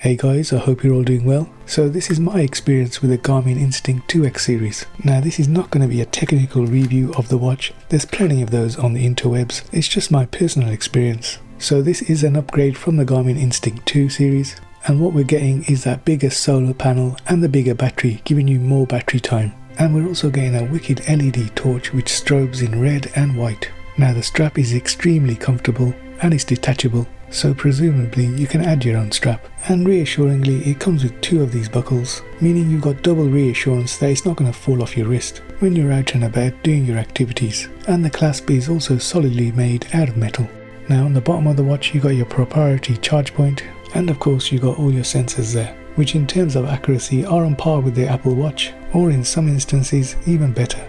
Hey guys, I hope you're all doing well. So this is my experience with the Garmin Instinct 2X series. Now this is not going to be a technical review of the watch. There's plenty of those on the interwebs. It's just my personal experience. So this is an upgrade from the Garmin Instinct 2 series. And what we're getting is that bigger solar panel and the bigger battery, giving you more battery time. And we're also getting a wicked LED torch which strobes in red and white. Now the strap is extremely comfortable and it's detachable. So presumably you can add your own strap, and reassuringly it comes with 2 of these buckles, meaning you've got double reassurance that it's not going to fall off your wrist when you're out and about doing your activities. And the clasp is also solidly made out of metal. Now on the bottom of the watch you got your proprietary charge point, and of course you got all your sensors there, which in terms of accuracy are on par with the Apple Watch, or in some instances even better.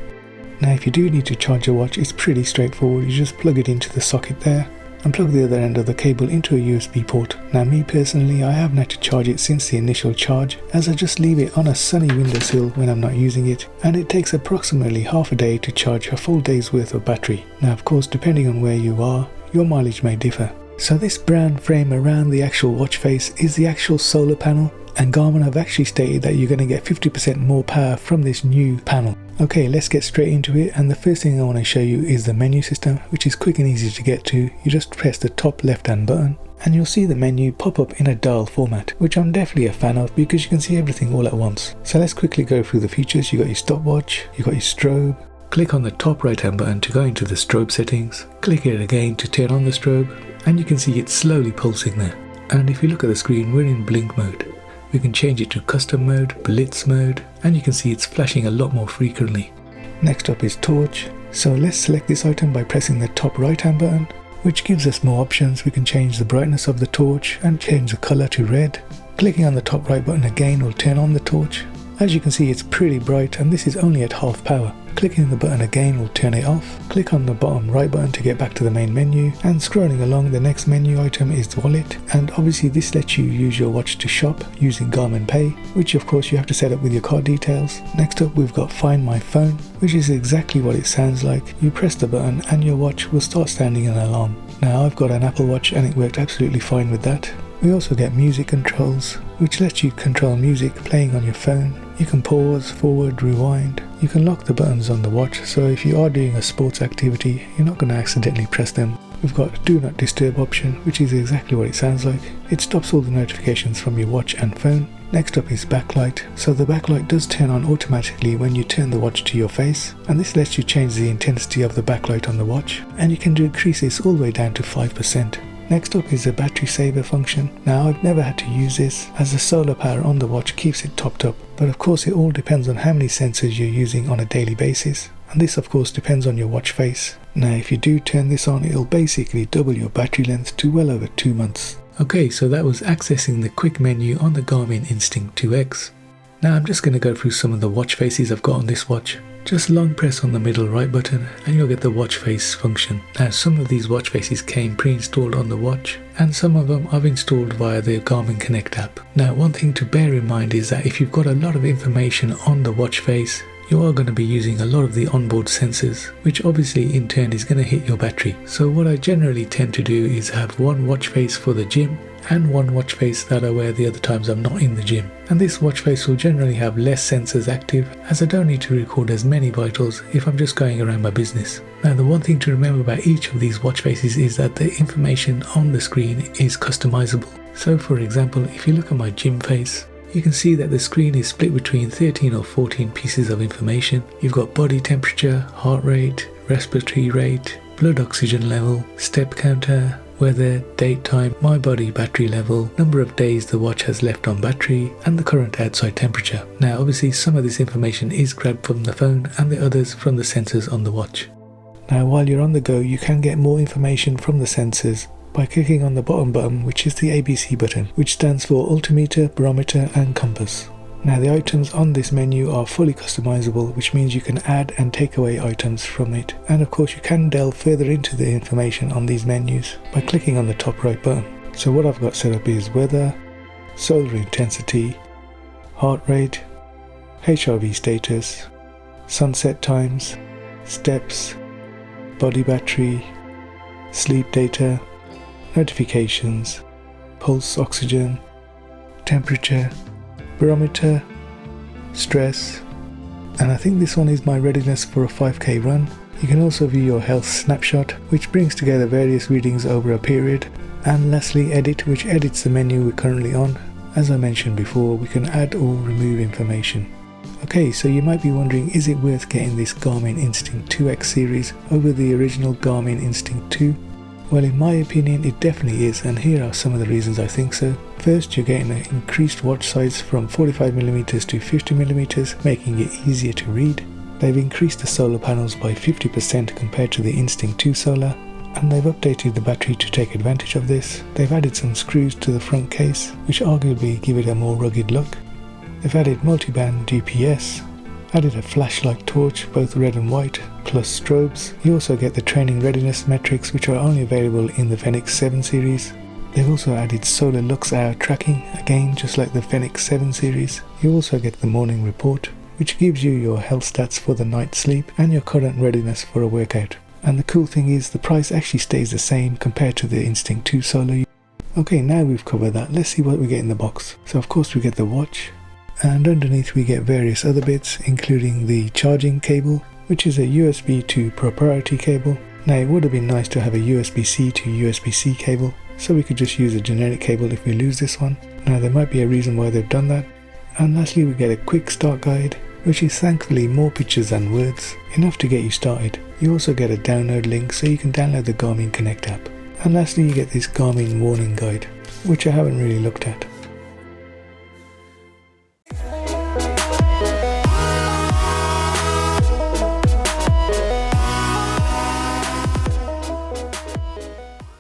Now if you do need to charge your watch, it's pretty straightforward. You just plug it into the socket there and plug the other end of the cable into a USB port. Now me personally, I haven't had to charge it since the initial charge, as I just leave it on a sunny windowsill when I'm not using it, and it takes approximately half a day to charge a full day's worth of battery. Now of course, depending on where you are, your mileage may differ. So this brown frame around the actual watch face is the actual solar panel, and Garmin have actually stated that you're going to get 50% more power from this new panel. Okay, let's get straight into it, and the first thing I want to show you is the menu system, which is quick and easy to get to. You just press the top left hand button and you'll see the menu pop up in a dial format, which I'm definitely a fan of because you can see everything all at once. So let's quickly go through the features. You got your stopwatch, you got your strobe. Click on the top right hand button to go into the strobe settings. Click it again to turn on the strobe, and you can see it's slowly pulsing there. And if you look at the screen, we're in blink mode. We can change it to custom mode, blitz mode, and you can see it's flashing a lot more frequently. Next up is torch. So let's select this item by pressing the top right hand button, which gives us more options. We can change the brightness of the torch and change the color to red. Clicking on the top right button again will turn on the torch. As you can see, it's pretty bright, and this is only at half power. Clicking the button again will turn it off. Click on the bottom right button to get back to the main menu, and scrolling along, the next menu item is the wallet, and obviously this lets you use your watch to shop using Garmin Pay, which of course you have to set up with your card details. Next up we've got Find My Phone, which is exactly what it sounds like. You press the button and your watch will start sounding an alarm. Now I've got an Apple Watch and it worked absolutely fine with that. We also get music controls, which lets you control music playing on your phone. You can pause, forward, rewind. You can lock the buttons on the watch, so if you are doing a sports activity, you're not going to accidentally press them. We've got a do not disturb option, which is exactly what it sounds like. It stops all the notifications from your watch and phone. Next up is backlight. So the backlight does turn on automatically when you turn the watch to your face, and this lets you change the intensity of the backlight on the watch, and you can decrease this all the way down to 5%. Next up is the battery saver function. Now I've never had to use this, as the solar power on the watch keeps it topped up, but of course it all depends on how many sensors you're using on a daily basis, and this of course depends on your watch face. Now if you do turn this on, it'll basically double your battery length to well over 2 months. Okay, so that was accessing the quick menu on the Garmin Instinct 2X. Now I'm just going to go through some of the watch faces I've got on this watch. Just long press on the middle right button and you'll get the watch face function. Now some of these watch faces came pre-installed on the watch, and some of them I've installed via the Garmin Connect app. Now one thing to bear in mind is that if you've got a lot of information on the watch face, you are going to be using a lot of the onboard sensors, which obviously in turn is going to hit your battery. So what I generally tend to do is have one watch face for the gym and one watch face that I wear the other times I'm not in the gym. And this watch face will generally have less sensors active, as I don't need to record as many vitals if I'm just going around my business. Now the one thing to remember about each of these watch faces is that the information on the screen is customizable. So for example, if you look at my gym face, you can see that the screen is split between 13 or 14 pieces of information. You've got body temperature, heart rate, respiratory rate, blood oxygen level, step counter, weather, date time, my body battery level, number of days the watch has left on battery, and the current outside temperature. Now obviously some of this information is grabbed from the phone and the others from the sensors on the watch. Now while you're on the go, you can get more information from the sensors by clicking on the bottom button, which is the ABC button, which stands for altimeter, barometer and compass. Now the items on this menu are fully customizable, which means you can add and take away items from it, and of course you can delve further into the information on these menus by clicking on the top right button. So what I've got set up is weather, solar intensity, heart rate, HRV status, sunset times, steps, body battery, sleep data, notifications, pulse oxygen, temperature, barometer, stress, and I think this one is my readiness for a 5k run. You can also view your health snapshot, which brings together various readings over a period, and lastly edit, which edits the menu we're currently on. As I mentioned before, we can add or remove information. Okay, so you might be wondering, is it worth getting this Garmin Instinct 2X series over the original Garmin Instinct 2? Well, in my opinion, it definitely is, and here are some of the reasons I think so. First, you're getting an increased watch size from 45mm to 50mm, making it easier to read. They've increased the solar panels by 50% compared to the Instinct 2 Solar, and they've updated the battery to take advantage of this. They've added some screws to the front case, which arguably give it a more rugged look. They've added Multiband GPS, added a flashlight torch, both red and white, plus strobes. You also get the Training Readiness metrics, which are only available in the Fenix 7 series. They've also added solar lux hour tracking, again just like the Fenix 7 series. You also get the morning report, which gives you your health stats for the night sleep and your current readiness for a workout. And the cool thing is the price actually stays the same compared to the Instinct 2 Solar. Okay, now we've covered that, let's see what we get in the box. So of course we get the watch, and underneath we get various other bits, including the charging cable, which is a USB to proprietary cable. Now it would have been nice to have a USB-C to USB-C cable, so we could just use a generic cable if we lose this one. Now there might be a reason why they've done that. And lastly we get a quick start guide, which is thankfully more pictures than words, enough to get you started. You also get a download link so you can download the Garmin Connect app. And lastly you get this Garmin warning guide, which I haven't really looked at.